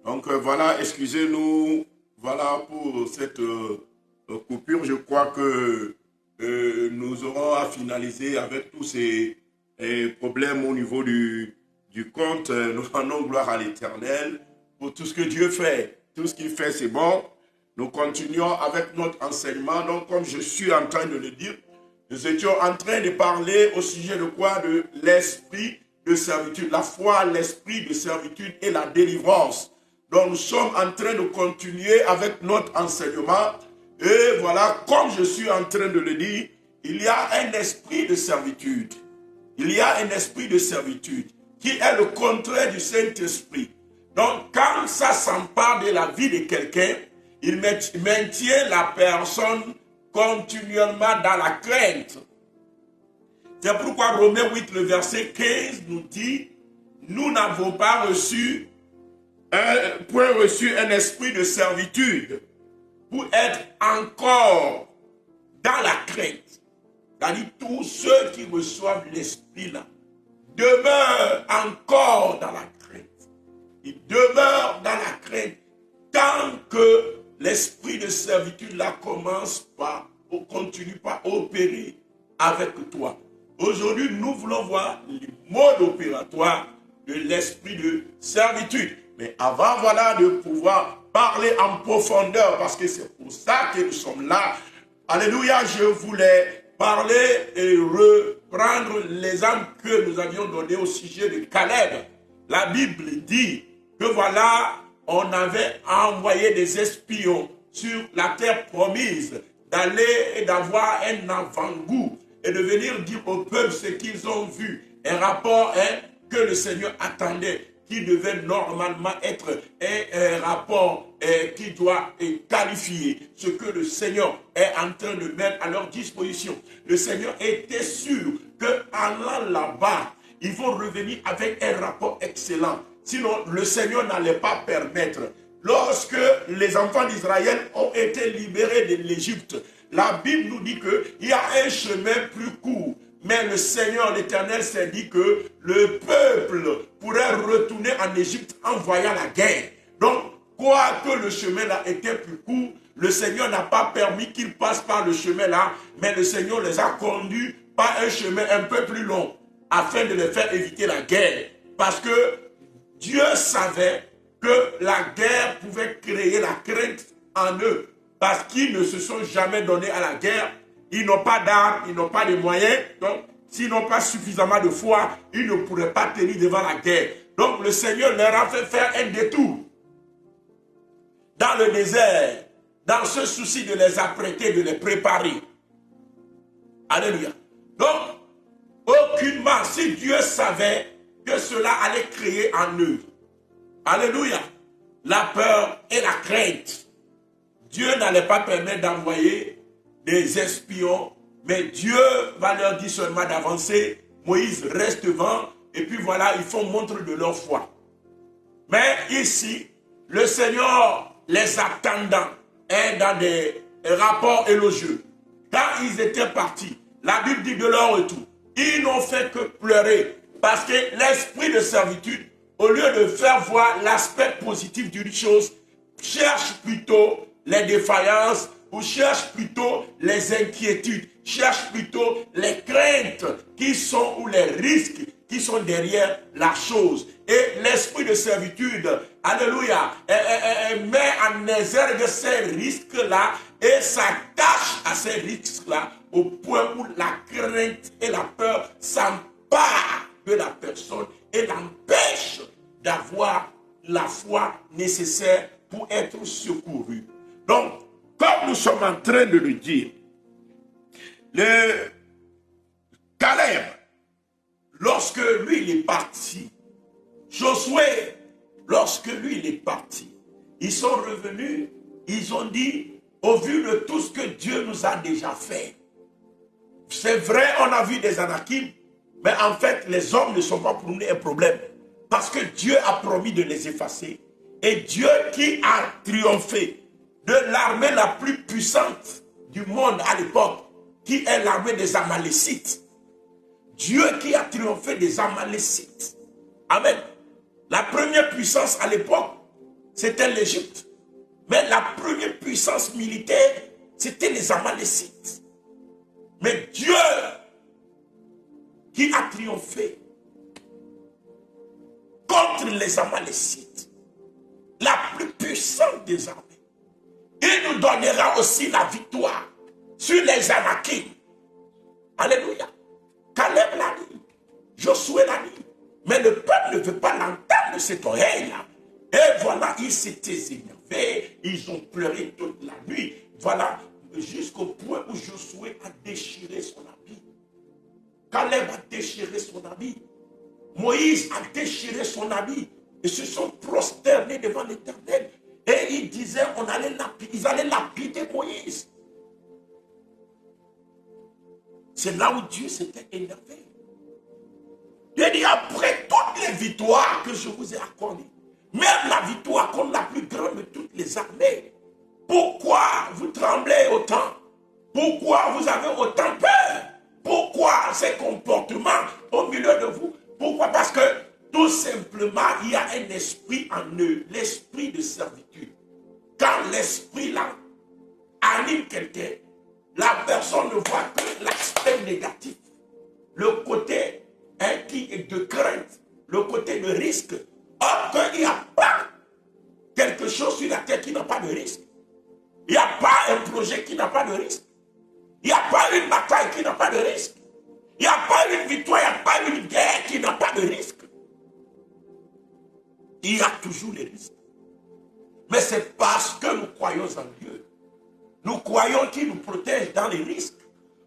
Donc voilà, excusez-nous, voilà pour cette coupure. Je crois que nous aurons à finaliser avec tous ces problèmes au niveau du compte. Nous rendons gloire à l'Éternel pour tout ce que Dieu fait. Tout ce qu'il fait, c'est bon. Nous continuons avec notre enseignement. Donc, comme je suis en train de le dire, nous étions en train de parler au sujet de quoi? De l'esprit de servitude. La foi, l'esprit de servitude et la délivrance. Donc, nous sommes en train de continuer avec notre enseignement. Et voilà, comme je suis en train de le dire, il y a un esprit de servitude. Il y a un esprit de servitude qui est le contraire du Saint-Esprit. Donc, quand ça s'empare de la vie de quelqu'un, il maintient la personne continuellement dans la crainte. C'est pourquoi Romains 8, le verset 15 nous dit, nous n'avons pas reçu un esprit de servitude pour être encore dans la crainte. C'est-à-dire tous ceux qui reçoivent l'esprit là demeurent encore dans la crainte. Ils demeurent dans la crainte tant que l'esprit de servitude là continue pas à opérer avec toi. Aujourd'hui, nous voulons voir le mode opératoire de l'esprit de servitude. Mais avant, voilà, de pouvoir parler en profondeur, parce que c'est pour ça que nous sommes là. Alléluia, je voulais parler et reprendre l'exemple que nous avions donné au sujet de Caleb. La Bible dit que voilà, on avait envoyé des espions sur la terre promise, d'aller et d'avoir un avant-goût et de venir dire au peuple ce qu'ils ont vu, un rapport que le Seigneur attendait, qui devait normalement être un rapport qui doit qualifier ce que le Seigneur est en train de mettre à leur disposition. Le Seigneur était sûr qu'en allant là-bas, ils vont revenir avec un rapport excellent. Sinon, le Seigneur n'allait pas permettre. Lorsque les enfants d'Israël ont été libérés de l'Égypte, la Bible nous dit qu'il y a un chemin plus court. Mais le Seigneur, l'Éternel, s'est dit que le peuple pourrait retourner en Égypte en voyant la guerre. Donc, quoique le chemin là était plus court, le Seigneur n'a pas permis qu'ils passent par le chemin là, mais le Seigneur les a conduits par un chemin un peu plus long, afin de les faire éviter la guerre. Parce que Dieu savait que la guerre pouvait créer la crainte en eux, parce qu'ils ne se sont jamais donnés à la guerre. Ils n'ont pas d'armes, ils n'ont pas de moyens. Donc, s'ils n'ont pas suffisamment de foi, ils ne pourraient pas tenir devant la guerre. Donc, le Seigneur leur a fait faire un détour dans le désert, dans ce souci de les apprêter, de les préparer. Alléluia. Donc, aucunement, si Dieu savait que cela allait créer en eux, alléluia, la peur et la crainte, Dieu n'allait pas permettre d'envoyer des espions, mais Dieu va leur dire seulement d'avancer. Moïse reste devant, et puis voilà, ils font montre de leur foi. Mais ici, le Seigneur les attendant dans des rapports élogieux. Quand ils étaient partis, la Bible dit de leur retour, ils n'ont fait que pleurer, parce que l'esprit de servitude, au lieu de faire voir l'aspect positif d'une chose, cherche plutôt les défaillances, ou cherche plutôt les inquiétudes, cherche plutôt les craintes qui sont, ou les risques qui sont derrière la chose. Et l'esprit de servitude, alléluia, met en exergue ces risques-là et s'attache à ces risques-là au point où la crainte et la peur s'emparent de la personne et l'empêchent d'avoir la foi nécessaire pour être secouru. Donc, comme nous sommes en train de le dire, le Caleb, lorsque lui il est parti, Josué, lorsque lui il est parti, ils sont revenus, ils ont dit, au vu de tout ce que Dieu nous a déjà fait, c'est vrai, on a vu des Anakim, mais en fait, les hommes ne sont pas pour nous un problème, parce que Dieu a promis de les effacer, et Dieu qui a triomphé de l'armée la plus puissante du monde à l'époque, qui est l'armée des Amalécites. Dieu qui a triomphé des Amalécites. Amen. La première puissance à l'époque, c'était l'Égypte. Mais la première puissance militaire, c'était les Amalécites. Mais Dieu qui a triomphé contre les Amalécites, la plus puissante des armées. Il nous donnera aussi la victoire sur les Anakim. Alléluia. Caleb l'a dit, Josué l'a dit. Mais le peuple ne veut pas l'entendre de cette oreille-là. Et voilà, ils s'étaient énervés, ils ont pleuré toute la nuit. Voilà, jusqu'au point où Josué a déchiré son habit. Caleb a déchiré son habit. Moïse a déchiré son habit. Ils se sont prosternés devant l'Éternel. Et ils disaient, ils allaient lapider Moïse. C'est là où Dieu s'était énervé. Dieu dit, après toutes les victoires que je vous ai accordées, même la victoire contre la plus grande de toutes les armées, pourquoi vous tremblez autant? Pourquoi vous avez autant peur? Pourquoi ces comportements au milieu de vous? Pourquoi? Parce que tout simplement, il y a un esprit en eux, l'esprit de servitude. Quand l'esprit là anime quelqu'un, la personne ne voit que l'aspect négatif, le côté qui est de crainte, le côté de risque. Or qu'il n'y a pas quelque chose sur la terre qui n'a pas de risque. Il n'y a pas un projet qui n'a pas de risque. Il n'y a pas une bataille qui n'a pas de risque. Il n'y a pas une victoire, il n'y a pas une guerre qui n'a pas de risque. Il y a toujours les risques. Mais c'est parce que nous croyons en Dieu. Nous croyons qu'il nous protège dans les risques.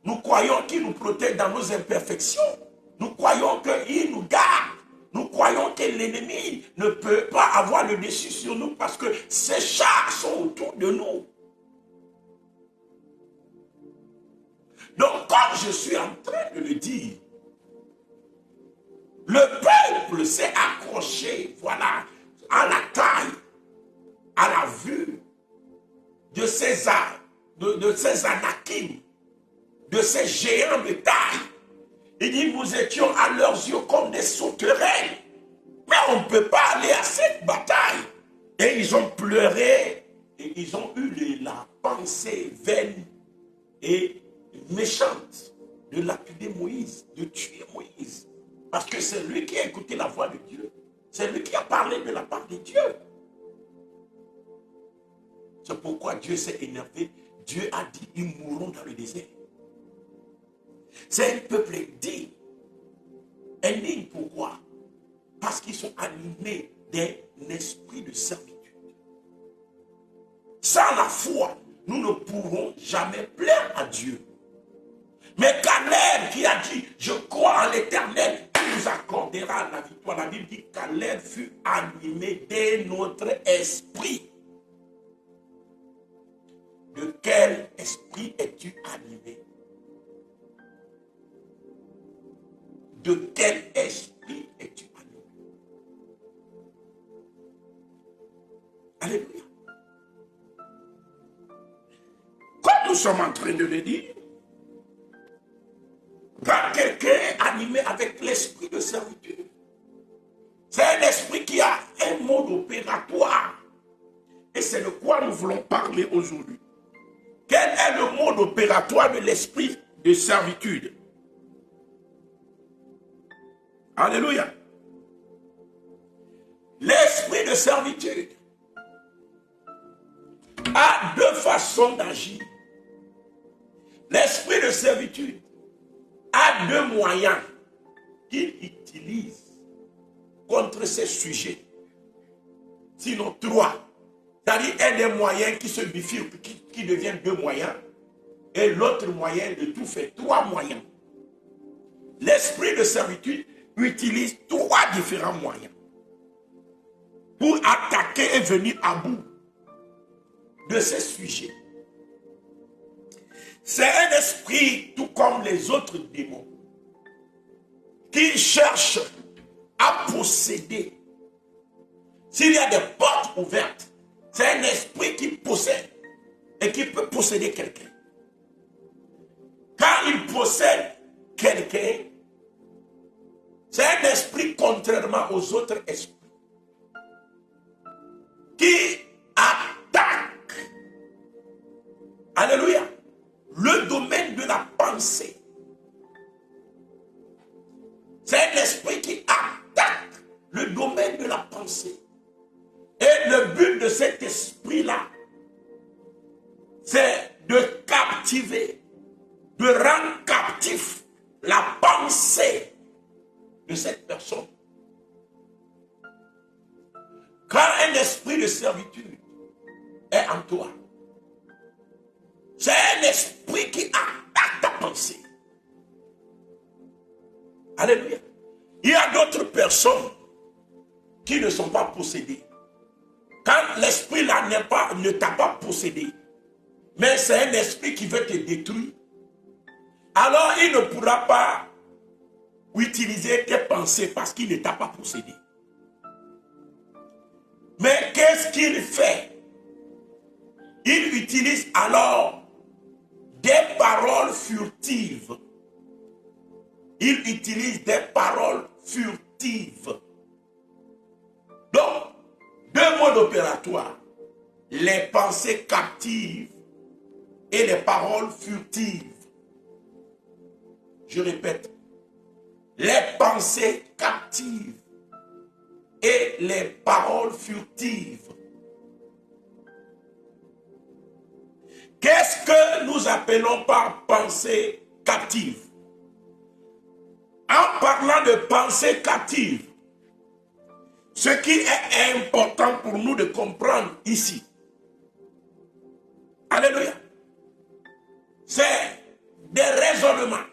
Nous croyons qu'il nous protège dans nos imperfections. Nous croyons qu'il nous garde. Nous croyons que l'ennemi ne peut pas avoir le dessus sur nous parce que ses chars sont autour de nous. Donc, comme je suis en train de le dire, le peuple s'est accroché, voilà, à la taille, à la vue de ces anakim, de ces géants de taille. Il dit, nous étions à leurs yeux comme des sauterelles. Mais on ne peut pas aller à cette bataille. Et ils ont pleuré, et ils ont eu la pensée vaine et méchante de lapider Moïse, de tuer Moïse. Parce que c'est lui qui a écouté la voix de Dieu. C'est lui qui a parlé de la part de Dieu. C'est pourquoi Dieu s'est énervé. Dieu a dit, ils mourront dans le désert. C'est un peuple digne. Indigne pourquoi? Parce qu'ils sont animés d'un esprit de servitude. Sans la foi, nous ne pourrons jamais plaire à Dieu. Mais Caleb qui a dit, je crois en l'Éternel, il nous accordera la victoire. La Bible dit, Caleb fut animé de notre esprit. De quel esprit es-tu animé? De quel esprit es-tu animé? Alléluia. Comme nous sommes en train de le dire, quand quelqu'un est animé avec l'esprit de servitude, c'est un esprit qui a un mode opératoire. Et c'est de quoi nous voulons parler aujourd'hui. Quel est le mode opératoire de l'esprit de servitude? Alléluia. L'esprit de servitude a deux façons d'agir. L'esprit de servitude a deux moyens qu'il utilise contre ces sujets. Sinon trois. C'est-à-dire un des moyens qui se bifurque, qui devient deux moyens. Et l'autre moyen de tout fait, trois moyens. L'esprit de servitude utilise trois différents moyens pour attaquer et venir à bout de ces sujets. C'est un esprit, tout comme les autres démons, qui cherche à posséder. S'il y a des portes ouvertes, c'est un esprit qui possède et qui peut posséder quelqu'un. Quand il possède quelqu'un, c'est un esprit contrairement aux autres esprits qui Alléluia. Le domaine de la pensée. C'est un esprit qui attaque le domaine de la pensée. Et le but de cet esprit-là, c'est de captiver, de rendre captif la pensée de cette personne. Quand un esprit de servitude est en toi, c'est un esprit qui attaque ta pensée. Alléluia. Il y a d'autres personnes qui ne sont pas possédées. Quand l'esprit-là ne t'a pas possédé, mais c'est un esprit qui veut te détruire, alors il ne pourra pas utiliser tes pensées parce qu'il ne t'a pas possédé. Mais qu'est-ce qu'il fait? Il utilise alors des paroles furtives. Il utilise des paroles furtives. Donc, deux modes opératoires. Les pensées captives et les paroles furtives. Je répète. Les pensées captives et les paroles furtives. Qu'est-ce que nous appelons par pensée captive? En parlant de pensée captive, ce qui est important pour nous de comprendre ici, alléluia, c'est des raisonnements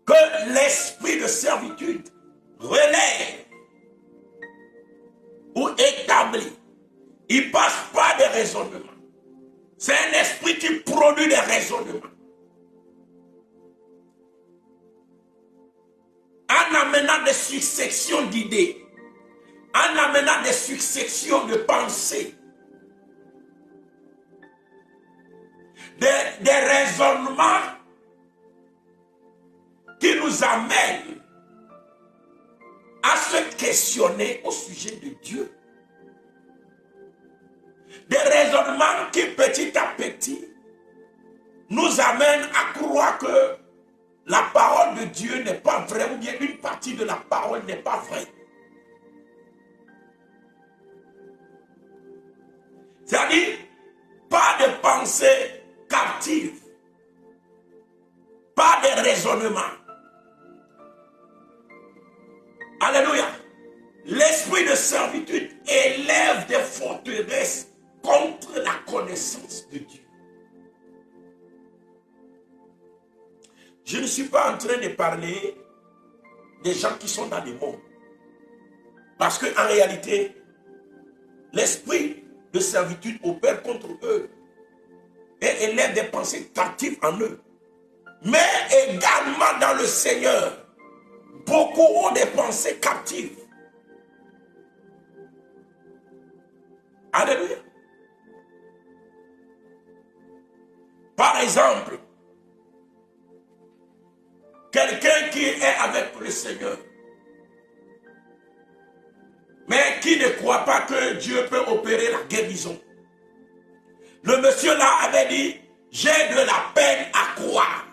que l'esprit de servitude relève ou établit. Il ne passe pas des raisonnements. C'est un esprit qui produit des raisonnements. En amenant des successions d'idées, en amenant des successions de pensées, des raisonnements qui nous amènent à se questionner au sujet de Dieu. Des raisonnements qui petit à petit nous amènent à croire que la parole de Dieu n'est pas vraie, ou bien une partie de la parole n'est pas vraie. C'est-à-dire, pas de pensée captive, pas de raisonnement. Alléluia. L'esprit de servitude élève des forteresses contre la connaissance de Dieu. Je ne suis pas en train de parler des gens qui sont dans le monde. Parce qu'en réalité, l'esprit de servitude opère contre eux et élève des pensées captives en eux. Mais également dans le Seigneur, beaucoup ont des pensées captives. Alléluia. Par exemple, quelqu'un qui est avec le Seigneur, mais qui ne croit pas que Dieu peut opérer la guérison. Le monsieur là avait dit, j'ai de la peine à croire.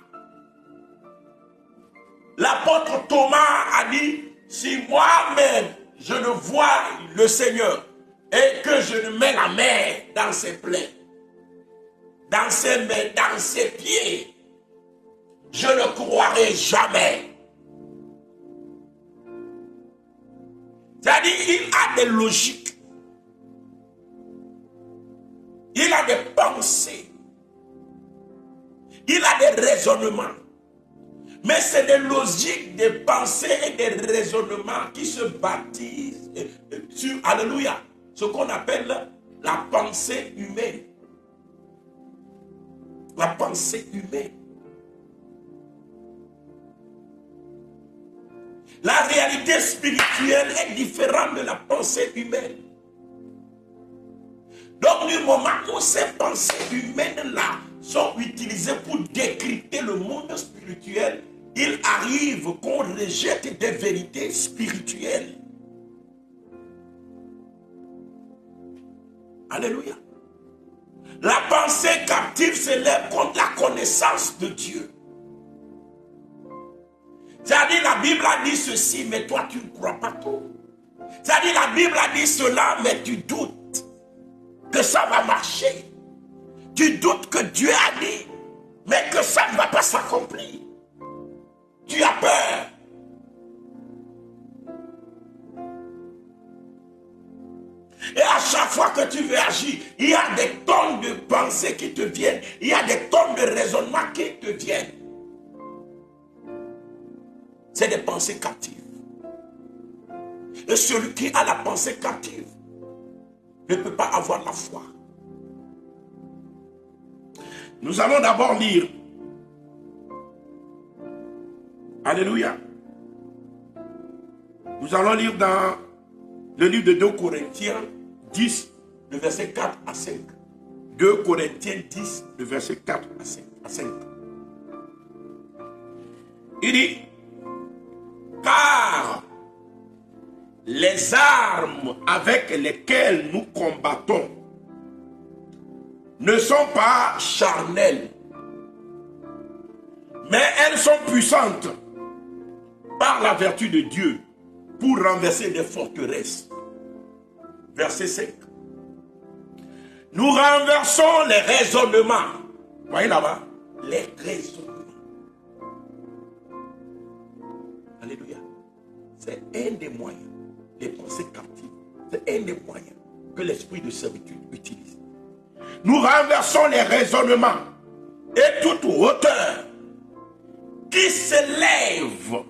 L'apôtre Thomas a dit, si moi-même je ne vois le Seigneur et que je ne mets la main dans ses plaies, dans ses mains, dans ses pieds, je ne croirai jamais. C'est-à-dire, il a des logiques. Il a des pensées. Il a des raisonnements. Mais c'est des logiques, des pensées et des raisonnements qui se bâtissent sur, alléluia, ce qu'on appelle la pensée humaine. La pensée humaine. La réalité spirituelle est différente de la pensée humaine. Donc, du moment où ces pensées humaines-là sont utilisées pour décrypter le monde spirituel, il arrive qu'on rejette des vérités spirituelles. Alléluia. La pensée captive s'élève contre la connaissance de Dieu. C'est-à-dire la Bible a dit ceci, mais toi tu ne crois pas tout. C'est-à-dire la Bible a dit cela, mais tu doutes que ça va marcher. Tu doutes que Dieu a dit, mais que ça ne va pas s'accomplir. Tu as peur. Et à chaque fois que tu veux agir, il y a des tonnes de pensées qui te viennent. Il y a des tonnes de raisonnements qui te viennent. C'est des pensées captives. Et celui qui a la pensée captive ne peut pas avoir la foi. Nous allons d'abord lire. Alléluia. Nous allons lire dans le livre de 2 Corinthiens 10, le verset 4 à 5. 2 Corinthiens 10, le verset 4 à 5. Il dit, car les armes avec lesquelles nous combattons ne sont pas charnelles, mais elles sont puissantes par la vertu de Dieu pour renverser des forteresses. Verset 5. Nous renversons les raisonnements. Voyez là-bas, les raisonnements. Alléluia. C'est un des moyens, les pensées captives, c'est un des moyens que l'esprit de servitude utilise. Nous renversons les raisonnements et toute hauteur qui s'élève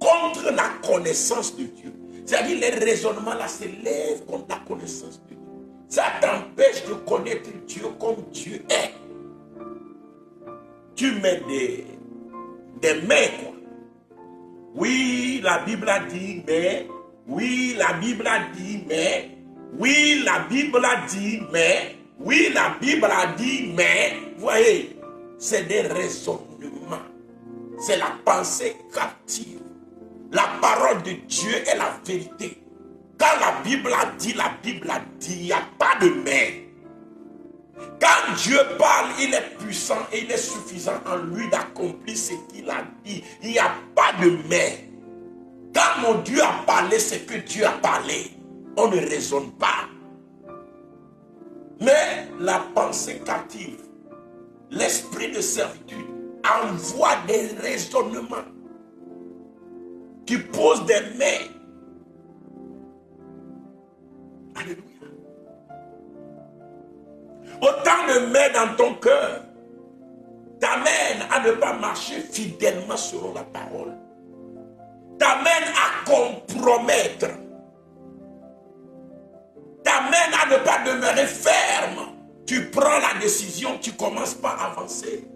contre la connaissance de Dieu. C'est-à-dire les raisonnements là s'élèvent contre la connaissance de Dieu. Ça t'empêche de connaître Dieu comme Dieu est. Tu mets des mains quoi. Oui, la Bible a dit, mais. Oui, la Bible a dit, mais. Oui, la Bible a dit, mais. Oui, la Bible a dit, mais. Voyez, c'est des raisonnements. C'est la pensée captive. La parole de Dieu est la vérité. Quand la Bible a dit, il n'y a pas de mais. Quand Dieu parle, il est puissant et il est suffisant en lui d'accomplir ce qu'il a dit. Il n'y a pas de mais. Quand mon Dieu a parlé, c'est que Dieu a parlé. On ne raisonne pas. Mais la pensée captive, l'esprit de servitude, envoie des raisonnements qui posent des mains. Alléluia. Autant de mains dans ton cœur t'amène à ne pas marcher fidèlement selon la parole. T'amène à compromettre. T'amène à ne pas demeurer ferme. Tu prends la décision, tu ne commences pas à avancer.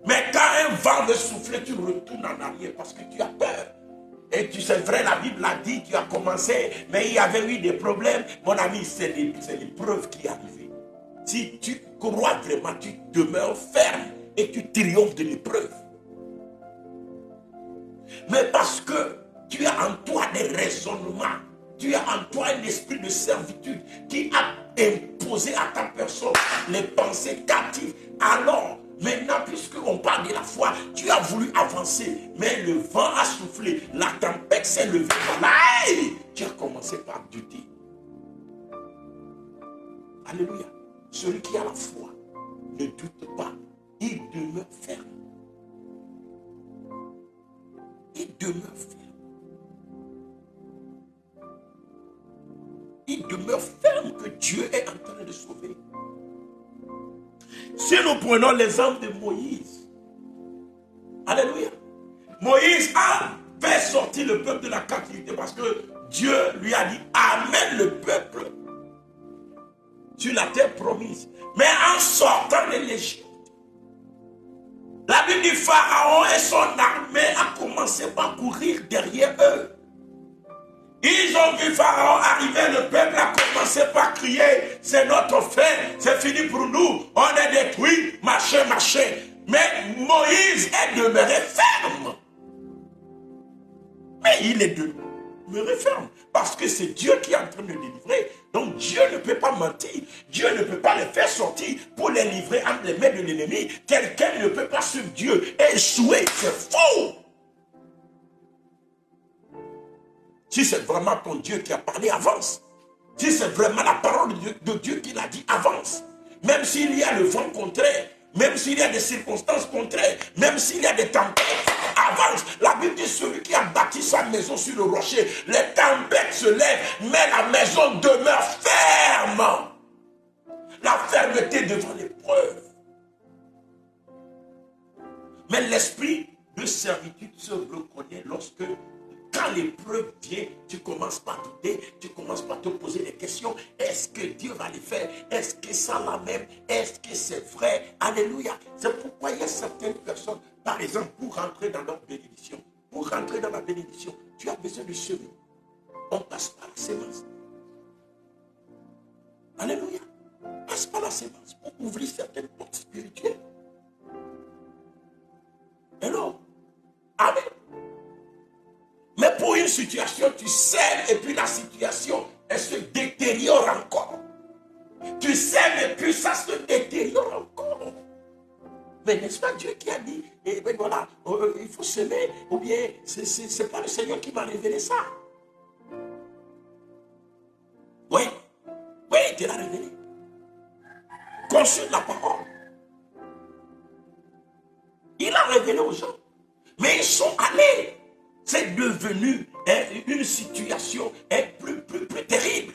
Mais quand un vent veut souffler, tu retournes en arrière parce que tu as peur. Et tu sais vrai, la Bible a dit, tu as commencé, mais il y avait eu des problèmes. Mon ami, c'est l'épreuve qui est arrivée. Si tu crois vraiment, tu demeures ferme et tu triomphes de l'épreuve. Mais parce que tu as en toi des raisonnements, tu as en toi un esprit de servitude qui a imposé à ta personne les pensées captives. Alors, maintenant, puisqu'on parle de la foi, tu as voulu avancer, mais le vent a soufflé, la tempête s'est levée. Tu as commencé par douter. Alléluia. Celui qui a la foi ne doute pas, il demeure ferme. Il demeure ferme. Il demeure ferme que Dieu est en train de sauver. Si nous prenons l'exemple de Moïse, alléluia, Moïse a fait sortir le peuple de la captivité parce que Dieu lui a dit, amène le peuple sur la terre promise. Mais en sortant de l'Égypte, la Bible dit Pharaon et son armée a commencé par courir derrière eux. Ils ont vu Pharaon arriver, le peuple a commencé par crier, c'est notre fin, c'est fini pour nous, on est détruit, machin. Mais Moïse est demeuré ferme. Mais il est me referme. Parce que c'est Dieu qui est en train de délivrer. Donc Dieu ne peut pas mentir. Dieu ne peut pas les faire sortir pour les livrer entre les mains de l'ennemi. Quelqu'un ne peut pas suivre Dieu et échouer. C'est faux. Si c'est vraiment ton Dieu qui a parlé, avance. Si c'est vraiment la parole de Dieu qui l'a dit, avance. Même s'il y a le vent contraire, même s'il y a des circonstances contraires, même s'il y a des tempêtes, avance. La Bible dit celui qui a bâti sa maison sur le rocher, les tempêtes se lèvent, mais la maison demeure ferme. La fermeté devant l'épreuve. Mais l'esprit de servitude se reconnaît lorsque, quand l'épreuve vient, tu commences par douter, tu commences par te poser des questions. Est-ce que Dieu va le faire? Est-ce que ça la même? Est-ce que c'est vrai? Alléluia. C'est pourquoi il y a certaines personnes, par exemple, pour rentrer dans leur bénédiction, pour rentrer dans la bénédiction, tu as besoin de semer. On passe par la sémence. Alléluia. On passe par la sémence pour ouvrir certaines portes spirituelles. Alors, amen. Mais pour une situation, tu sèmes et puis la situation, elle se détériore encore. Tu sèmes et puis ça se détériore encore. Mais n'est-ce pas Dieu qui a dit, et ben voilà, il faut semer, ou bien c'est pas le Seigneur qui m'a révélé ça. Oui, il te l'a révélé. Consulte la parole. Il a révélé aux gens. Mais ils sont allés. C'est devenu une situation plus terrible.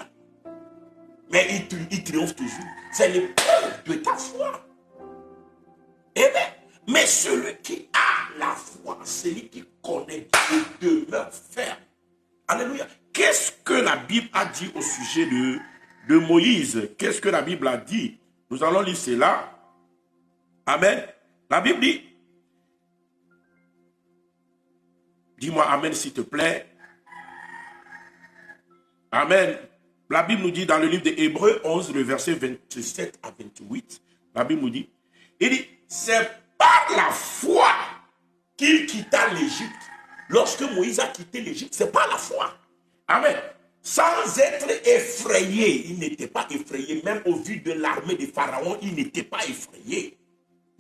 Mais il triomphe toujours. C'est l'épreuve de ta foi. Eh bien, mais celui qui a la foi, celui qui connaît Dieu, demeure ferme. Alléluia. Qu'est-ce que la Bible a dit au sujet de Moïse? Qu'est-ce que la Bible a dit? Nous allons lire cela. Amen. La Bible dit, dis-moi amen s'il te plaît. Amen. La Bible nous dit dans le livre des Hébreux 11, le verset 27 à 28, la Bible nous dit, il dit, c'est par la foi qu'il quitta l'Égypte. Lorsque Moïse a quitté l'Égypte, c'est par la foi. Amen. Sans être effrayé, il n'était pas effrayé. Même au vu de l'armée de Pharaon, il n'était pas effrayé.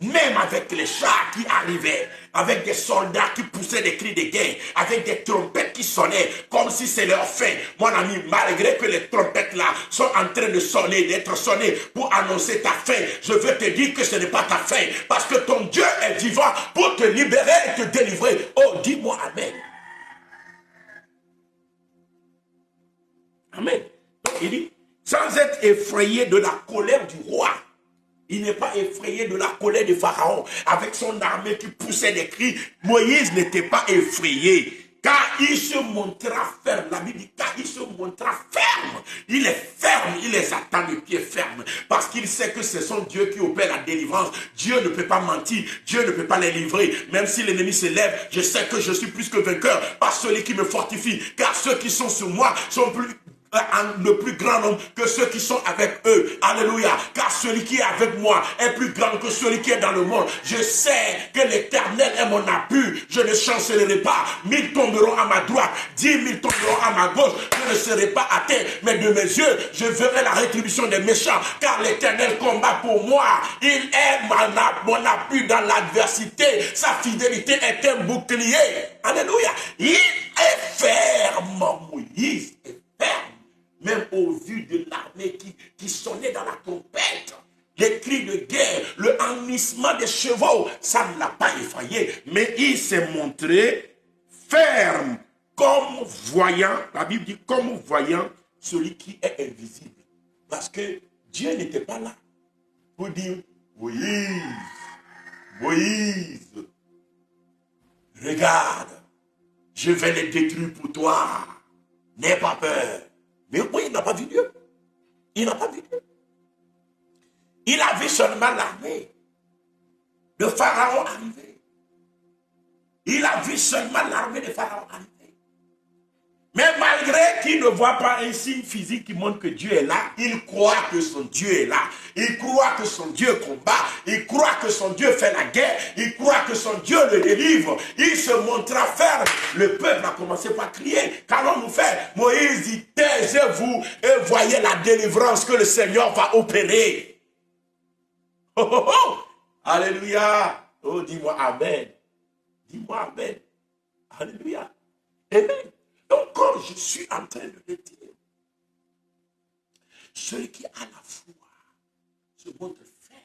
Même avec les chars qui arrivaient, avec des soldats qui poussaient des cris de guerre, avec des trompettes qui sonnaient, comme si c'est leur fin. Mon ami, malgré que les trompettes là sont en train de sonner, d'être sonnées pour annoncer ta fin, je veux te dire que ce n'est pas ta fin, parce que ton Dieu est vivant pour te libérer et te délivrer. Oh, dis-moi amen. Amen. Donc il dit, sans être effrayé de la colère du roi. Il n'est pas effrayé de la colère de Pharaon avec son armée qui poussait des cris. Moïse n'était pas effrayé car il se montra ferme. La Bible dit car il se montra ferme. Il est ferme, il les attend de pied ferme parce qu'il sait que c'est son Dieu qui opère la délivrance. Dieu ne peut pas mentir, Dieu ne peut pas les livrer. Même si l'ennemi se lève, je sais que je suis plus que vainqueur par celui qui me fortifie. Car ceux qui sont sur moi sont le plus grand nombre que ceux qui sont avec eux. Alléluia. Car celui qui est avec moi est plus grand que celui qui est dans le monde. Je sais que l'Éternel est mon appui. Je ne chancellerai pas. 1000 tomberont à ma droite, 10 000 tomberont à ma gauche. Je ne serai pas atteint. Mais de mes yeux, je verrai la rétribution des méchants. Car l'Éternel combat pour moi. Il est mon appui dans l'adversité. Sa fidélité est un bouclier. Alléluia. Il est ferme. Moïse est ferme. Même au vu de l'armée qui sonnait dans la trompette, les cris de guerre, le hennissement des chevaux, ça ne l'a pas effrayé, mais il s'est montré ferme, comme voyant, la Bible dit, comme voyant celui qui est invisible. Parce que Dieu n'était pas là pour dire, Moïse, Moïse, regarde, je vais les détruire pour toi, n'aie pas peur. Mais oui, il n'a pas vu Dieu. Il n'a pas vu Dieu. Il a vu seulement l'armée de Pharaon arriver. Il a vu seulement l'armée de Pharaon arriver. Mais malgré qu'il ne voit pas un signe physique qui montre que Dieu est là, il croit que son Dieu est là. Il croit que son Dieu combat. Il croit que son Dieu fait la guerre. Il croit que son Dieu le délivre. Il se montra faire. Le peuple a commencé par crier. Qu'allons-nous faire? Moïse dit, taisez-vous et voyez la délivrance que le Seigneur va opérer. Oh, oh, oh. Alléluia. Oh, dis-moi Amen. Dis-moi Amen. Alléluia. Amen. Donc, quand je suis en train de le dire, celui qui a la foi se montre ferme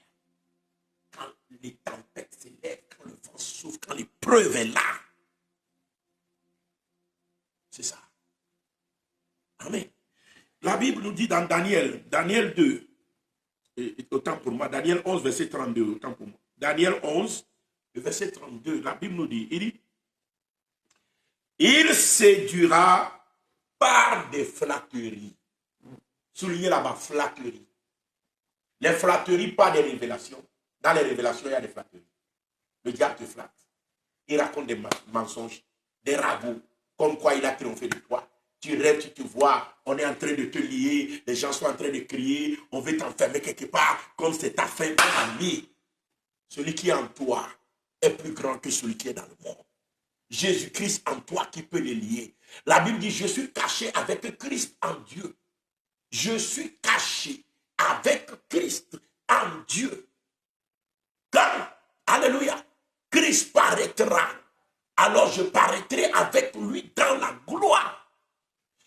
quand les tempêtes s'élèvent, quand le vent souffle, quand l'épreuve est là. C'est ça. Amen. La Bible nous dit dans Daniel 2, autant pour moi, Daniel 11, verset 32, autant pour moi. Daniel 11, verset 32, la Bible nous dit, il dit, il séduira par des flatteries. Soulignez là-bas, flatteries. Les flatteries, pas des révélations. Dans les révélations, il y a des flatteries. Le diable te flatte. Il raconte des mensonges, des ragots, comme quoi il a triomphé de toi. Tu rêves, tu te vois, on est en train de te lier, les gens sont en train de crier, on veut t'enfermer quelque part, comme c'est ta fin, ton ami. Celui qui est en toi est plus grand que celui qui est dans le monde. Jésus-Christ en toi qui peut les lier. La Bible dit, je suis caché avec Christ en Dieu. Je suis caché avec Christ en Dieu. Quand, alléluia, Christ paraîtra, alors je paraîtrai avec lui dans la gloire.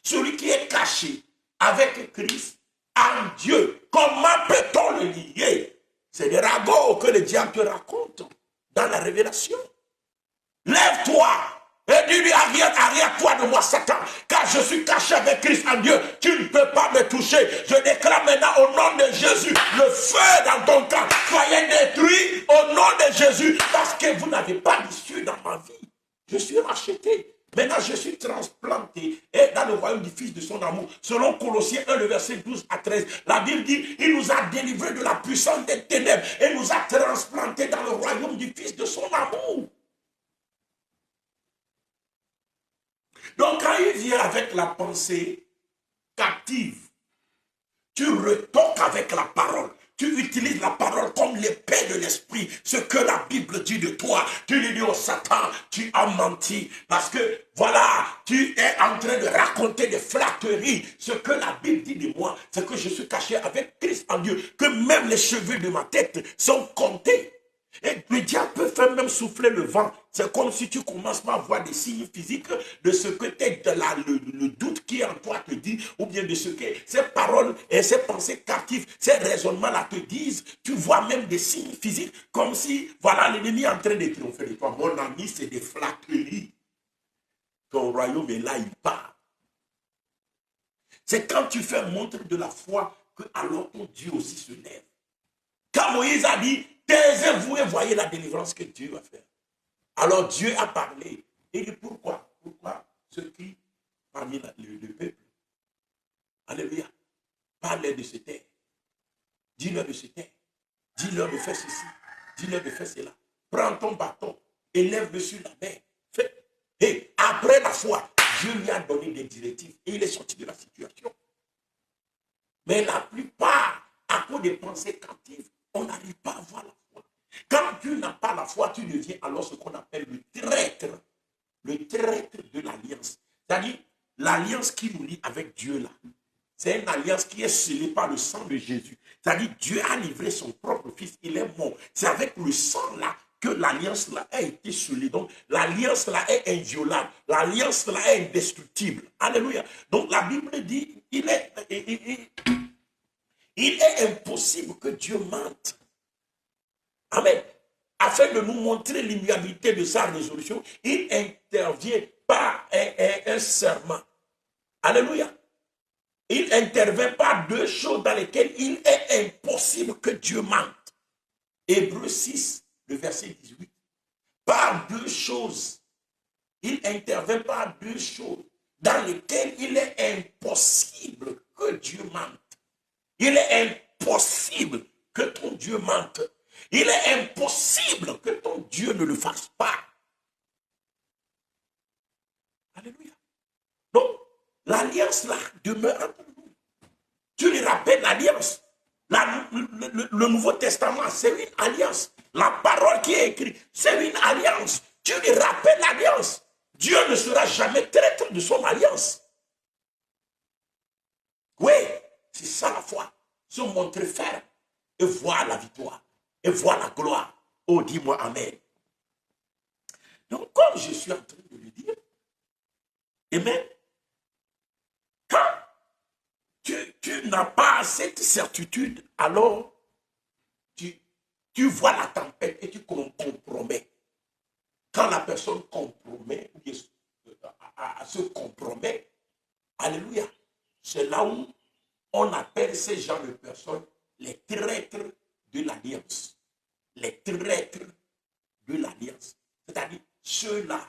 Celui qui est caché avec Christ en Dieu, comment peut-on le lier? C'est des ragots que le diable te raconte dans la révélation. Lève-toi et dis-lui, arrière-toi de moi, Satan, car je suis caché avec Christ en Dieu. Tu ne peux pas me toucher. Je déclare maintenant au nom de Jésus, le feu dans ton camp. Soyez détruits au nom de Jésus, parce que vous n'avez pas d'issue dans ma vie. Je suis racheté. Maintenant, je suis transplanté et dans le royaume du Fils de son amour. Selon Colossiens 1, le verset 12 à 13, la Bible dit, il nous a délivrés de la puissance des ténèbres et nous a transplantés dans le royaume du Fils de son amour. Donc, quand il vient avec la pensée captive, tu retoques avec la parole. Tu utilises la parole comme l'épée de l'esprit. Ce que la Bible dit de toi. Tu lui dis au Satan, tu as menti. Parce que, voilà, tu es en train de raconter des flatteries. Ce que la Bible dit de moi, c'est que je suis caché avec Christ en Dieu. Que même les cheveux de ma tête sont comptés. Et le diable peut faire même souffler le vent. C'est comme si tu commences à voir des signes physiques de ce que le doute qui est en toi te dit, ou bien de ce que ces paroles et ces pensées captives, ces raisonnements-là te disent. Tu vois même des signes physiques, comme si, voilà, l'ennemi est en train de triompher de toi. Mon ami, c'est des flatteries. Ton royaume est là, il part. C'est quand tu fais montre de la foi que alors ton Dieu aussi se lève. Quand Moïse a dit, taisez-vous et voyez la délivrance que Dieu va faire. Alors Dieu a parlé. Il dit pourquoi? Pourquoi ceux qui, parmi le peuple, alléluia, parlez de ce terre. Dis-leur de ce terre. Dis-leur de faire ceci. Dis-leur de faire cela. Prends ton bâton et lève-le sur la mer. Fais. Et après la foi, Dieu lui a donné des directives et il est sorti de la situation. Mais la plupart, à cause des pensées captives, on n'arrive pas à voir la foi. Quand tu n'as pas la foi, tu deviens alors ce qu'on appelle le traître de l'alliance. C'est-à-dire, l'alliance qui nous lie avec Dieu là, c'est une alliance qui est scellée par le sang de Jésus. C'est-à-dire, Dieu a livré son propre fils, il est mort. C'est avec le sang là que l'alliance là a été scellée. Donc, l'alliance là est inviolable. L'alliance là est indestructible. Alléluia. Donc, la Bible dit, il est impossible que Dieu mente. Amen. Afin de nous montrer l'immuabilité de sa résolution, il intervient par un serment. Alléluia. Il intervient par deux choses dans lesquelles il est impossible que Dieu mente. Hébreux 6, le verset 18. Par deux choses. Il intervient par deux choses dans lesquelles il est impossible que Dieu mente. Il est impossible que ton Dieu mente. Il est impossible que ton Dieu ne le fasse pas. Alléluia. Donc, l'alliance là demeure entre nous. Tu lui rappelles l'alliance. Le Nouveau Testament, c'est une alliance. La parole qui est écrite, c'est une alliance. Tu lui rappelles l'alliance. Dieu ne sera jamais traître de son alliance. Oui, c'est ça la foi. Se montrer ferme et voir la victoire et voir la gloire. Oh, dis-moi Amen. Donc, comme je suis en train de le dire, amen, quand tu n'as pas cette certitude, alors tu vois la tempête et tu compromets. Quand la personne compromet, se compromet, alléluia, c'est là où on appelle ces gens de personnes les traîtres de l'alliance. Les traîtres de l'alliance. C'est-à-dire ceux-là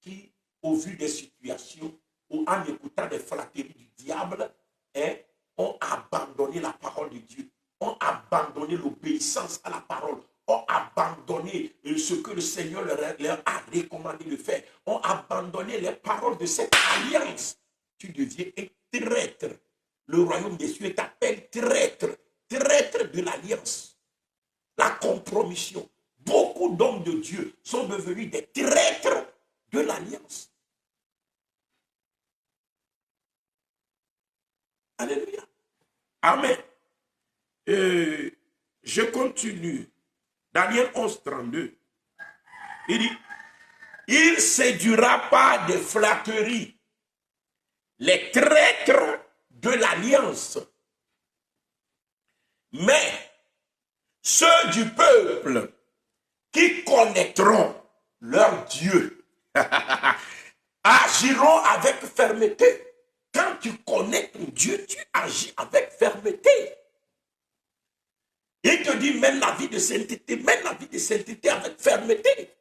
qui, au vu des situations ou en écoutant des flatteries du diable, ont abandonné la parole de Dieu, ont abandonné l'obéissance à la parole, ont abandonné ce que le Seigneur leur a recommandé de faire, ont abandonné les paroles de cette alliance. Tu deviens un traître. Le royaume des cieux t'appelle traître, traître de l'alliance. La compromission. Beaucoup d'hommes de Dieu sont devenus des traîtres de l'alliance. Alléluia. Amen. Je continue. Daniel 11, 32. Il dit, il ne séduira pas de flatteries les traîtres de l'alliance, mais ceux du peuple qui connaîtront leur Dieu agiront avec fermeté. Quand tu connais ton Dieu, tu agis avec fermeté. Il te dit, mène la vie de sainteté, mène la vie de sainteté avec fermeté.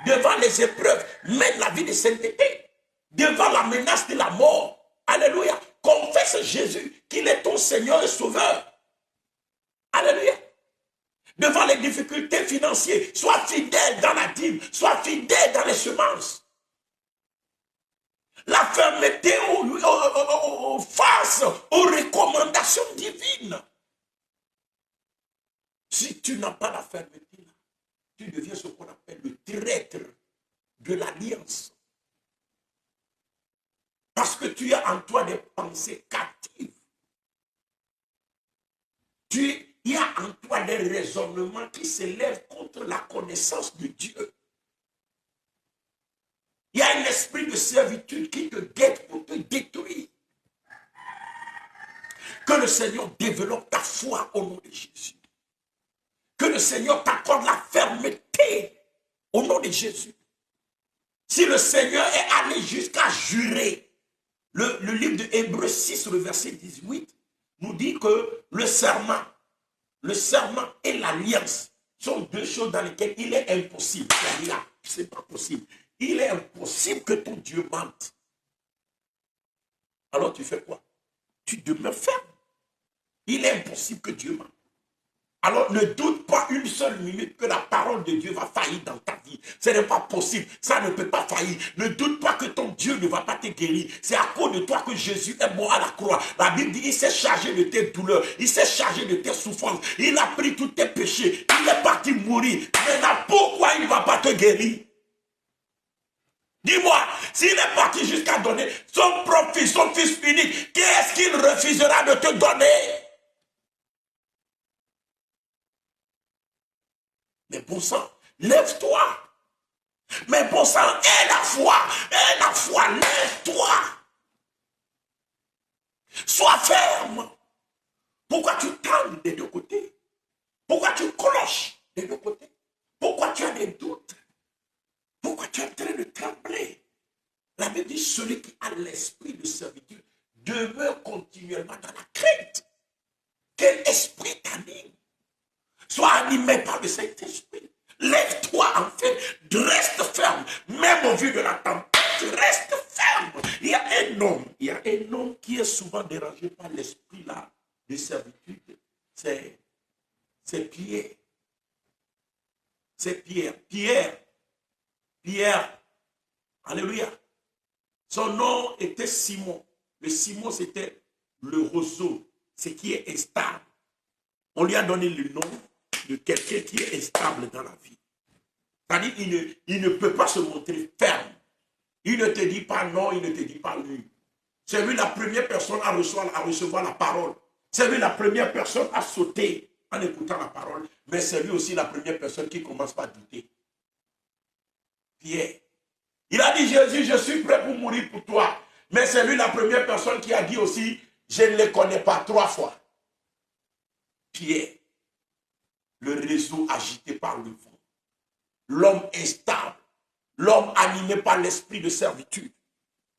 Devant les épreuves, mène la vie de sainteté. Devant la menace de la mort, alléluia, confesse Jésus qu'il est ton Seigneur et Sauveur. Alléluia. Devant les difficultés financières, sois fidèle dans la dîme, sois fidèle dans les semences. La fermeté face aux recommandations divines. Si tu n'as pas la fermeté, tu deviens ce qu'on appelle le traître de l'alliance. Parce que tu as en toi des pensées captives. Il y a en toi des raisonnements qui s'élèvent contre la connaissance de Dieu. Il y a un esprit de servitude qui te guette pour te détruire. Que le Seigneur développe ta foi au nom de Jésus. Que le Seigneur t'accorde la fermeté au nom de Jésus. Si le Seigneur est allé jusqu'à jurer, le livre de Hébreux 6, le verset 18, nous dit que le serment et l'alliance sont deux choses dans lesquelles il est impossible. C'est pas possible. Il est impossible que ton Dieu mente. Alors tu fais quoi? Tu demeures ferme. Il est impossible que Dieu mente. Alors ne doute pas une seule minute que la parole de Dieu va faillir dans ta vie. Ce n'est pas possible. Ça ne peut pas faillir. Ne doute pas que ton Dieu ne va pas te guérir. C'est à cause de toi que Jésus est mort à la croix. La Bible dit, il s'est chargé de tes douleurs. Il s'est chargé de tes souffrances. Il a pris tous tes péchés. Il est parti mourir. Maintenant, pourquoi il ne va pas te guérir? Dis-moi, s'il est parti jusqu'à donner son propre fils, son fils unique, qu'est-ce qu'il refusera de te donner? Mais bon sang, lève-toi. Mais bon sang, aie la foi, lève-toi. Sois ferme. Pourquoi tu trembles des deux côtés? Pourquoi tu cloches des deux côtés? Pourquoi tu as des doutes? Pourquoi tu es en train de trembler? La Bible dit, celui qui a l'esprit de servitude demeure continuellement dans la crainte. Quel esprit t'anime? Sois animé par le Saint-Esprit. Lève-toi enfin, reste ferme. Même au vu de la tempête, reste ferme. Il y a un homme qui est souvent dérangé par l'esprit là de servitude. C'est Pierre. C'est Pierre. Pierre. Alléluia. Son nom était Simon. Le ciment, c'était le roseau, ce qui est instable. On lui a donné le nom de quelqu'un qui est instable dans la vie. C'est-à-dire, il ne peut pas se montrer ferme. Il ne te dit pas non, il ne te dit pas oui. C'est lui la première personne à recevoir la parole. C'est lui la première personne à sauter en écoutant la parole. Mais c'est lui aussi la première personne qui commence par douter. Pierre. Il a dit, Jésus, je suis prêt pour mourir pour toi. Mais c'est lui la première personne qui a dit aussi, je ne les connais pas 3 fois. Pierre. Le réseau agité par le vent. L'homme instable. L'homme animé par l'esprit de servitude.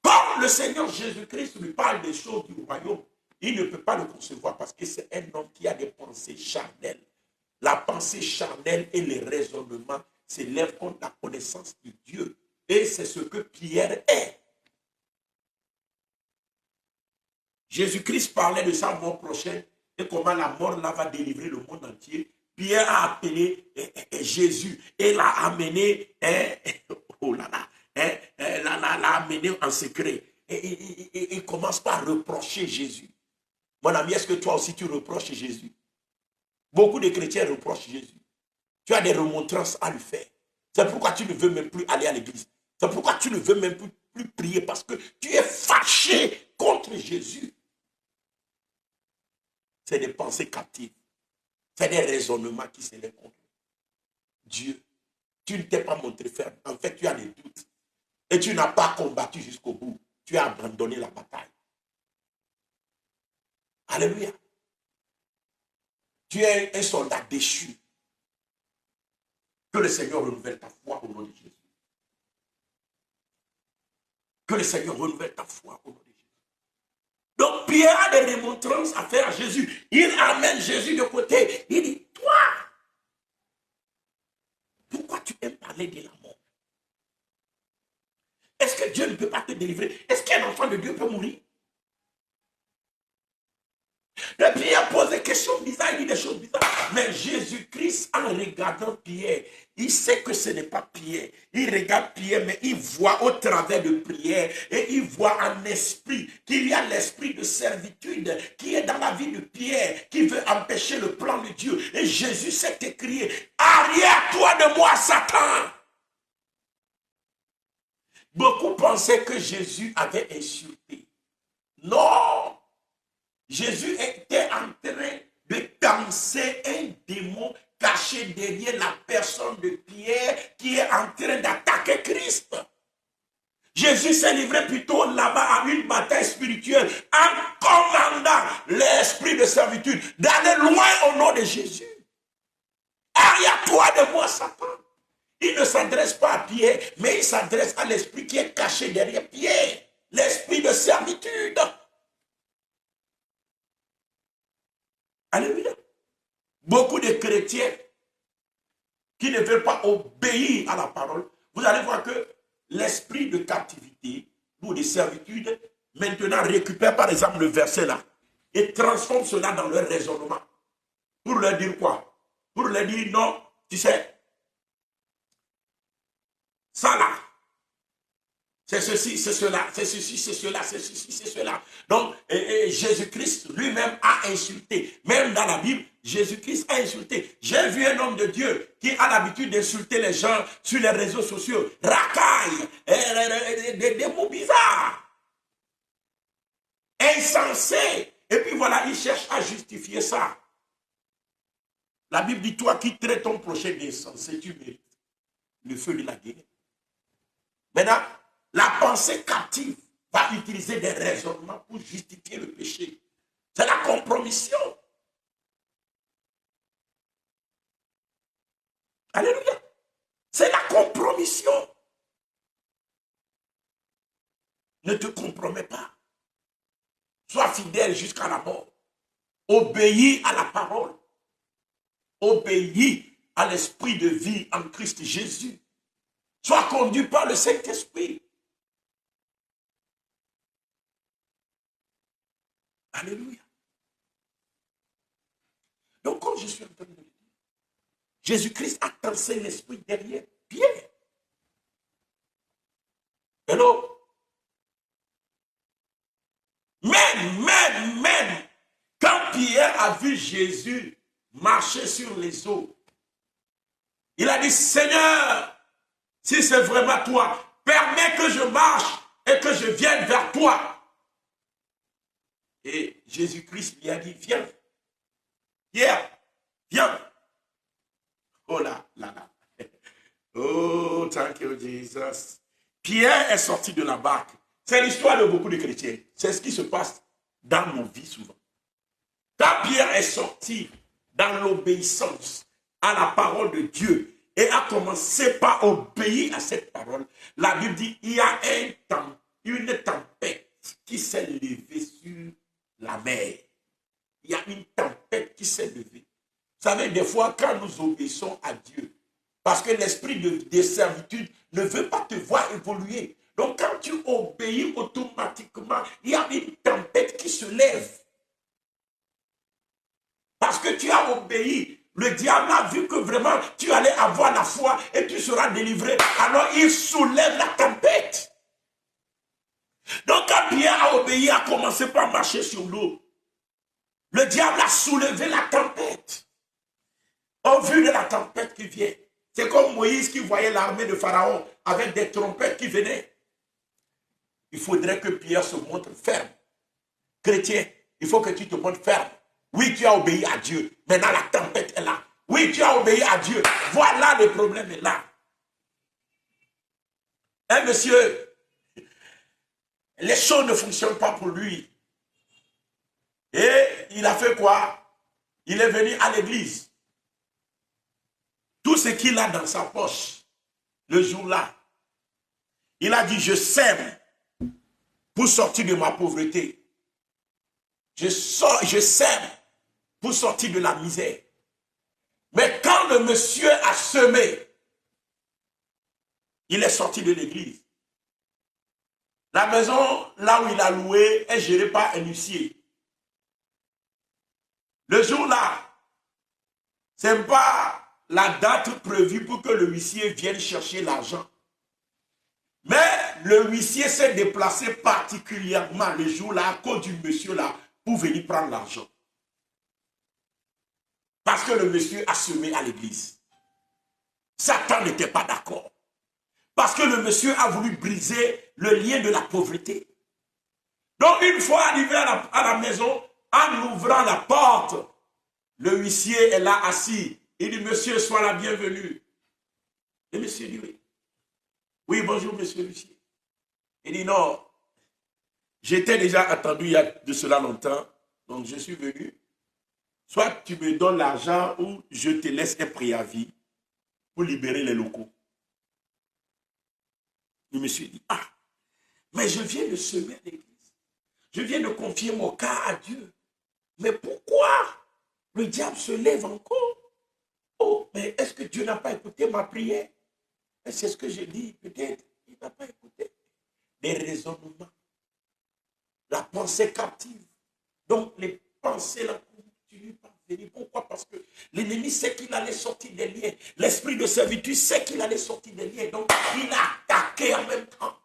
Quand le Seigneur Jésus-Christ lui parle des choses du royaume, il ne peut pas le concevoir parce que c'est un homme qui a des pensées charnelles. La pensée charnelle et les raisonnements s'élèvent contre la connaissance de Dieu. Et c'est ce que Pierre est. Jésus-Christ parlait de sa mort prochaine et comment la mort là va délivrer le monde entier. Pierre a appelé Jésus et l'a amené, l'a amené en secret. Et il commence par reprocher Jésus. Mon ami, est-ce que toi aussi tu reproches Jésus? Beaucoup de chrétiens reprochent Jésus. Tu as des remontrances à lui faire. C'est pourquoi tu ne veux même plus aller à l'église. C'est pourquoi tu ne veux même plus prier parce que tu es fâché contre Jésus. C'est des pensées captives. C'est des raisonnements qui s'élèvent contre Dieu. Tu ne t'es pas montré ferme. En fait, tu as des doutes. Et tu n'as pas combattu jusqu'au bout. Tu as abandonné la bataille. Alléluia. Tu es un soldat déchu. Que le Seigneur renouvelle ta foi au nom de Jésus. Que le Seigneur renouvelle ta foi au nom de Jésus. Donc Pierre a des remontrances à faire à Jésus. Il amène Jésus de côté. Il dit, toi, pourquoi tu aimes parler de la mort? Est-ce que Dieu ne peut pas te délivrer? Est-ce qu'un enfant de Dieu peut mourir? Et Pierre pose des questions bizarres, il dit des choses bizarres. Mais Jésus-Christ, en regardant Pierre, il sait que ce n'est pas Pierre. Il regarde Pierre, mais il voit au travers de Pierre et il voit en esprit qu'il y a l'esprit de servitude qui est dans la vie de Pierre, qui veut empêcher le plan de Dieu. Et Jésus s'est écrié, arrière-toi de moi, Satan. Beaucoup pensaient que Jésus avait insulté. Non! Jésus était en train de danser un démon caché derrière la personne de Pierre qui est en train d'attaquer Christ. Jésus s'est livré plutôt là-bas à une bataille spirituelle en commandant l'esprit de servitude d'aller loin au nom de Jésus. Arrière-toi de moi, Satan. Il ne s'adresse pas à Pierre, mais il s'adresse à l'esprit qui est caché derrière Pierre, l'esprit de servitude. Alléluia. Beaucoup de chrétiens qui ne veulent pas obéir à la parole, vous allez voir que l'esprit de captivité ou de servitude maintenant récupère par exemple le verset là et transforme cela dans leur raisonnement. Pour leur dire quoi? Pour leur dire non, tu sais, ça là, c'est ceci, c'est cela, c'est ceci, c'est cela, c'est ceci, c'est cela. Donc, Jésus-Christ lui-même a insulté. Même dans la Bible, Jésus-Christ a insulté. J'ai vu un homme de Dieu qui a l'habitude d'insulter les gens sur les réseaux sociaux. Racaille, des mots bizarres, insensés. Et puis voilà, il cherche à justifier ça. La Bible dit, toi qui traites ton prochain d'insensé, tu mérites le feu de la guerre. Maintenant, la pensée captive va utiliser des raisonnements pour justifier le péché. C'est la compromission. Alléluia. C'est la compromission. Ne te compromets pas. Sois fidèle jusqu'à la mort. Obéis à la parole. Obéis à l'esprit de vie en Christ Jésus. Sois conduit par le Saint-Esprit. Alléluia. Donc, comme je suis en train de le dire, Jésus-Christ a transcendé l'esprit derrière Pierre. Hello? Pierre a vu Jésus marcher sur les eaux, il a dit, Seigneur, si c'est vraiment toi, permets que je marche et que je vienne vers toi. Et Jésus-Christ lui a dit, viens. Pierre, viens. Oh là, là, là. Oh, thank you, Jesus. Pierre est sorti de la barque. C'est l'histoire de beaucoup de chrétiens. C'est ce qui se passe dans nos vies souvent. Quand Pierre est sorti dans l'obéissance à la parole de Dieu et a commencé par obéir à cette parole, la Bible dit, il y a une tempête qui s'est levée sur la mer. Il y a une tempête qui s'est levée. Vous savez, des fois, quand nous obéissons à Dieu, parce que l'esprit de servitude ne veut pas te voir évoluer. Donc, quand tu obéis automatiquement, il y a une tempête qui se lève. Parce que tu as obéi. Le diable a vu que vraiment tu allais avoir la foi et tu seras délivré. Alors, il soulève la tempête. Donc, quand Pierre a obéi, a commencé par marcher sur l'eau. Le diable a soulevé la tempête. Au vu de la tempête qui vient. C'est comme Moïse qui voyait l'armée de Pharaon avec des trompettes qui venaient. Il faudrait que Pierre se montre ferme. Chrétien, il faut que tu te montres ferme. Oui, tu as obéi à Dieu. Maintenant, la tempête est là. Oui, tu as obéi à Dieu. Voilà, le problème est là. Un monsieur, les choses ne fonctionnent pas pour lui. Et il a fait quoi? Il est venu à l'église. Tout ce qu'il a dans sa poche, le jour-là, il a dit, je sème pour sortir de ma pauvreté. Je sème pour sortir de la misère. Mais quand le monsieur a semé, il est sorti de l'église. La maison, là où il a loué, est gérée par un huissier. Le jour-là, ce n'est pas la date prévue pour que le huissier vienne chercher l'argent. Mais le huissier s'est déplacé particulièrement le jour-là à cause du monsieur-là pour venir prendre l'argent. Parce que le monsieur a semé à l'église. Satan n'était pas d'accord. Parce que le monsieur a voulu briser le lien de la pauvreté. Donc une fois arrivé à la maison, en ouvrant la porte, le huissier est là assis. Il dit, monsieur, sois la bienvenue. Et monsieur dit, oui. Oui, bonjour, monsieur l'huissier. Il dit, non, j'étais déjà attendu il y a de cela longtemps, donc je suis venu. Soit tu me donnes l'argent ou je te laisse un préavis pour libérer les locaux. Le monsieur dit, ah, mais je viens de semer à l'église. Je viens de confier mon cas à Dieu. Mais pourquoi le diable se lève encore? Oh, mais est-ce que Dieu n'a pas écouté ma prière? C'est ce que je dis, peut-être. Il n'a pas écouté. Des raisonnements. La pensée captive. Donc, les pensées là continuent par venir. Pourquoi? Parce que l'ennemi sait qu'il allait sortir des liens. L'esprit de servitude sait qu'il allait sortir des liens. Donc, il a attaqué en même temps.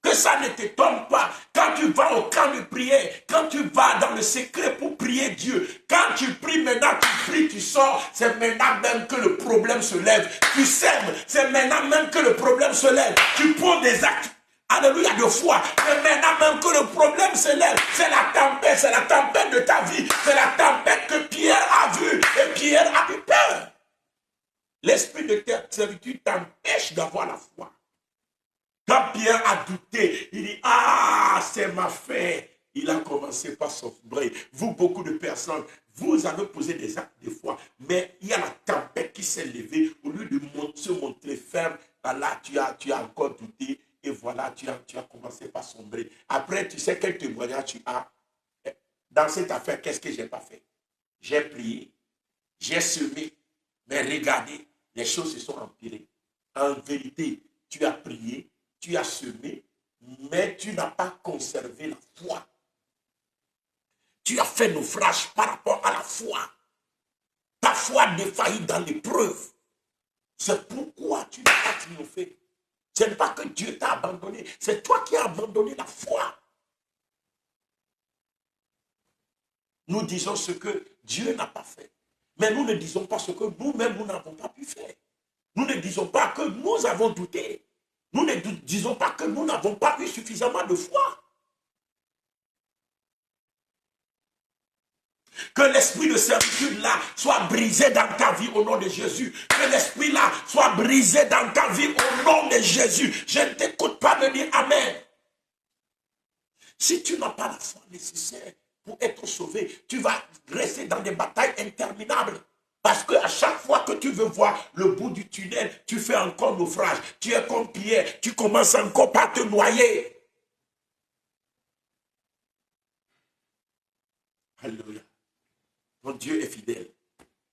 Que ça ne t'étonne pas. Quand tu vas au camp de prière, quand tu vas dans le secret pour prier Dieu, quand tu pries maintenant, tu pries, tu sors, c'est maintenant même que le problème se lève. Tu sèmes, c'est maintenant même que le problème se lève. Tu poses des actes, alléluia, de foi. C'est maintenant même que le problème se lève. C'est la tempête de ta vie. C'est la tempête que Pierre a vue et Pierre a eu peur. L'esprit de servitude t'empêche d'avoir la foi. Quand Pierre a douté, il dit, ah, c'est ma fin. Il a commencé par sombrer. Vous, beaucoup de personnes, vous avez posé des actes de foi, mais il y a la tempête qui s'est levée. Au lieu de se montrer ferme, là, tu as encore douté, et voilà, tu as commencé par sombrer. Après, tu sais quel témoignage tu as. Dans cette affaire, qu'est-ce que je n'ai pas fait? J'ai prié, j'ai semé, mais regardez, les choses se sont empirées. En vérité, tu as prié, tu as semé, mais tu n'as pas conservé la foi. Tu as fait naufrage par rapport à la foi. Ta foi défaillit dans l'épreuve. C'est pourquoi tu n'as pas triomphé. Ce n'est pas que Dieu t'a abandonné, c'est toi qui as abandonné la foi. Nous disons ce que Dieu n'a pas fait. Mais nous ne disons pas ce que nous-mêmes, nous n'avons pas pu faire. Nous ne disons pas que nous avons douté. Nous ne disons pas que nous n'avons pas eu suffisamment de foi. Que l'esprit de servitude là soit brisé dans ta vie au nom de Jésus. Que l'esprit là soit brisé dans ta vie au nom de Jésus. Je ne t'écoute pas me dire Amen. Si tu n'as pas la foi nécessaire pour être sauvé, tu vas rester dans des batailles interminables. Parce qu'à chaque fois que tu veux voir le bout du tunnel, tu fais encore naufrage. Tu es comme Pierre, tu commences encore par te noyer. Alléluia. Mon Dieu est fidèle.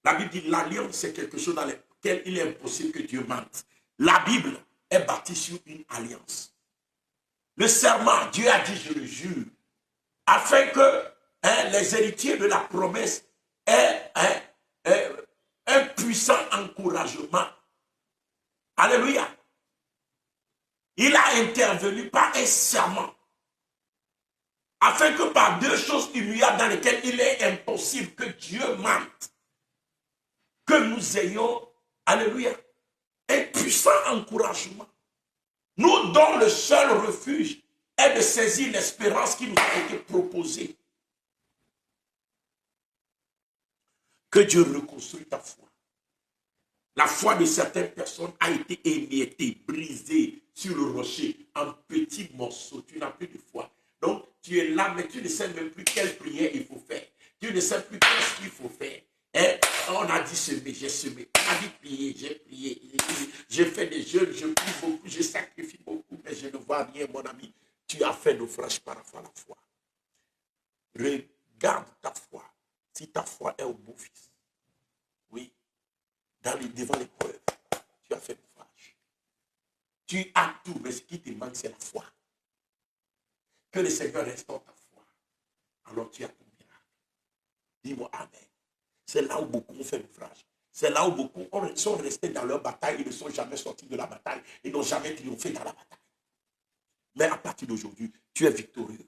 La Bible dit l'alliance, c'est quelque chose dans lequel il est impossible que Dieu mente. La Bible est bâtie sur une alliance. Le serment, Dieu a dit, je le jure, afin que les héritiers de la promesse aient un puissant encouragement. Alléluia. Il a intervenu par un serment, afin que par deux choses immuables dans lesquelles il est impossible que Dieu mente, que nous ayons, alléluia, un puissant encouragement. Nous dont le seul refuge est de saisir l'espérance qui nous a été proposée. Que Dieu reconstruise ta foi. La foi de certaines personnes a été émiettée, brisée sur le rocher en petits morceaux. Tu n'as plus de foi. Donc, tu es là, mais tu ne sais même plus quelle prière il faut faire. Tu ne sais plus qu'est-ce qu'il faut faire. On a dit semer, j'ai semé. On a dit prier, j'ai prié. J'ai fait des jeûnes, je prie beaucoup, je sacrifie beaucoup, mais je ne vois rien, mon ami. Tu as fait naufrage par rapport à la foi. Regarde ta foi. Si ta foi est au beau fils. Oui. Devant l'épreuve, tu as fait naufrage. Tu as tout, mais ce qui te manque, c'est la foi. Que le Seigneur restaure ta foi. Alors tu as ton miracle. Dis-moi Amen. C'est là où beaucoup ont fait naufrage. C'est là où beaucoup sont restés dans leur bataille. Ils ne sont jamais sortis de la bataille. Ils n'ont jamais triomphé dans la bataille. Mais à partir d'aujourd'hui, tu es victorieux.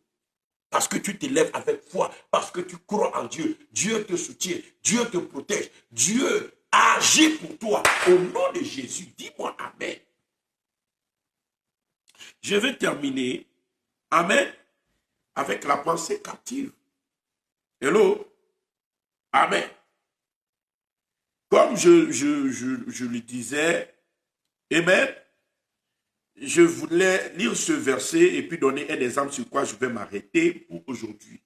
Parce que tu te lèves avec foi. Parce que tu crois en Dieu. Dieu te soutient. Dieu te protège. Dieu agit pour toi. Au nom de Jésus, dis-moi Amen. Je vais terminer. Amen. Avec la pensée captive. Hello. Amen. Comme je le disais, amen, je voulais lire ce verset et puis donner un exemple sur quoi je vais m'arrêter pour aujourd'hui.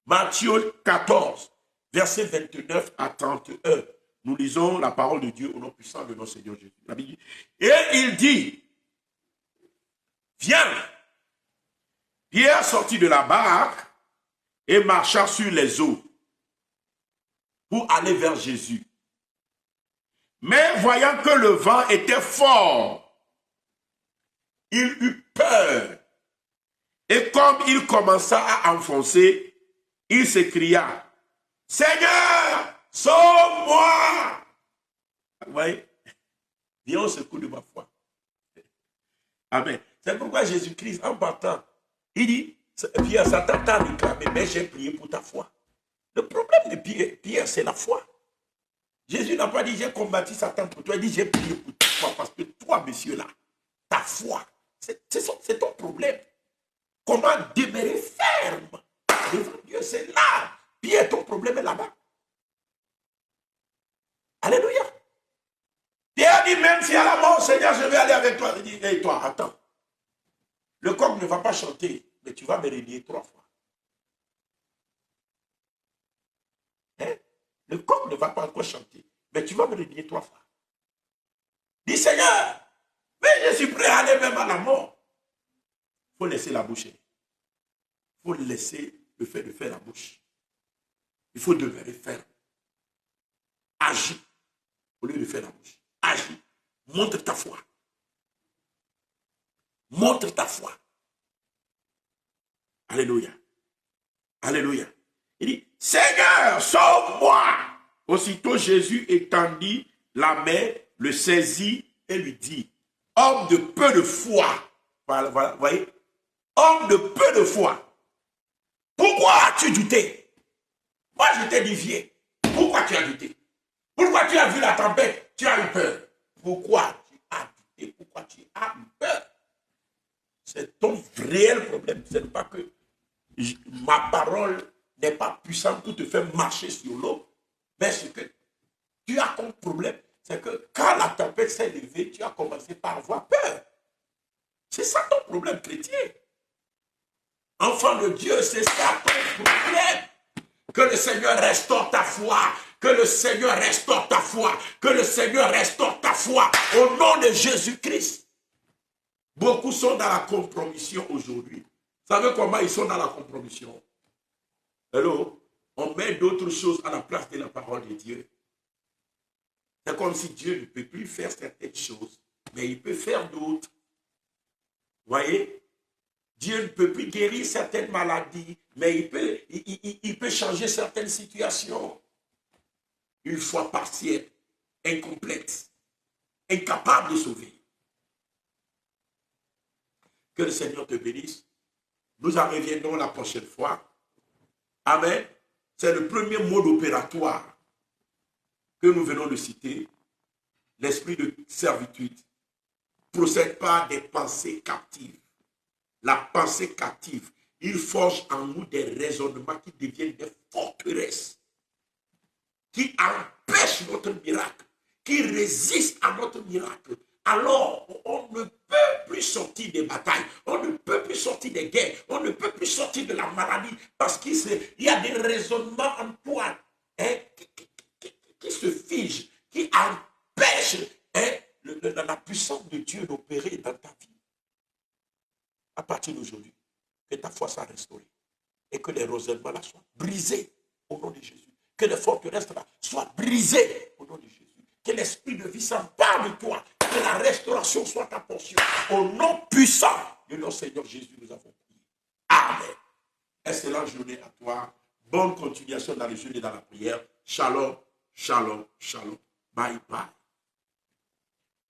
Matthieu 14, verset 29 à 31. Nous lisons la parole de Dieu au nom puissant de notre Seigneur Jésus. La Bible dit, et il dit, viens. Pierre sortit de la barque et marcha sur les eaux pour aller vers Jésus. Mais voyant que le vent était fort, il eut peur. Et comme il commença à enfoncer, il s'écria, Seigneur, sauve-moi. Vous voyez, viens au secours de ma foi. Amen. C'est pourquoi Jésus-Christ, en partant, il dit, Pierre, Satan t'a réclamé, mais j'ai prié pour ta foi. Le problème de Pierre, c'est la foi. Jésus n'a pas dit, j'ai combattu Satan pour toi. Il dit, j'ai prié pour toi. Parce que toi, monsieur-là, ta foi, c'est ton problème. Comment demeurer ferme devant Dieu, c'est là. Pierre, ton problème est là-bas. Alléluia. Pierre dit, même si à la mort, Seigneur, je vais aller avec toi. Il dit, hey, toi, attends. Le coq ne va pas chanter, mais tu vas me renier 3 fois. Hein? Le coq ne va pas encore chanter, mais tu vas me renier 3 fois. Dis Seigneur, mais je suis prêt à aller même à la mort. Il faut laisser la bouche. Il faut laisser le fait de faire la bouche. Il faut demeurer ferme. Agis au lieu de faire la bouche. Agis. Montre ta foi. Montre ta foi. Alléluia. Alléluia. Il dit, Seigneur, sauve-moi. Aussitôt Jésus étendit la main, le saisit et lui dit, homme de peu de foi. Voilà, vous voyez? Homme de peu de foi. Pourquoi as-tu douté? Moi, je t'ai dit, viens. Pourquoi tu as douté? Pourquoi tu as vu la tempête? Tu as eu peur. Pourquoi tu as douté? Pourquoi tu as eu peur? C'est ton réel problème. Ce n'est pas que ma parole n'est pas puissante pour te faire marcher sur l'eau. Mais ce que tu as comme problème, c'est que quand la tempête s'est levée, tu as commencé par avoir peur. C'est ça ton problème chrétien. Enfant de Dieu, c'est ça ton problème. Que le Seigneur restaure ta foi. Que le Seigneur restaure ta foi. Que le Seigneur restaure ta foi. Au nom de Jésus-Christ. Beaucoup sont dans la compromission aujourd'hui. Vous savez comment ils sont dans la compromission? Hello? On met d'autres choses à la place de la parole de Dieu. C'est comme si Dieu ne peut plus faire certaines choses, mais il peut faire d'autres. Voyez? Dieu ne peut plus guérir certaines maladies, mais il peut changer certaines situations. Une foi partielle, incomplète, incapable de sauver. Que le Seigneur te bénisse. Nous en reviendrons la prochaine fois. Amen. C'est le premier mode opératoire que nous venons de citer. L'esprit de servitude ne procède pas des pensées captives. La pensée captive, il forge en nous des raisonnements qui deviennent des forteresses, qui empêchent notre miracle, qui résistent à notre miracle. Alors, on ne peut plus sortir des batailles, on ne peut plus sortir des guerres, on ne peut plus sortir de la maladie, parce qu'il y a des raisonnements en toi qui se figent, qui empêchent la puissance de Dieu d'opérer dans ta vie. À partir d'aujourd'hui, que ta foi soit restaurée et que les raisonnements là soient brisés au nom de Jésus. Que les forteresses là soient brisées au nom de Jésus. Que l'esprit de vie s'empare de toi. Que la restauration soit ta portion. Au nom puissant de notre Seigneur Jésus, nous avons prié. Amen. Excellente journée à toi. Bonne continuation dans les jeûnes et dans la prière. Shalom, shalom, shalom. Bye bye.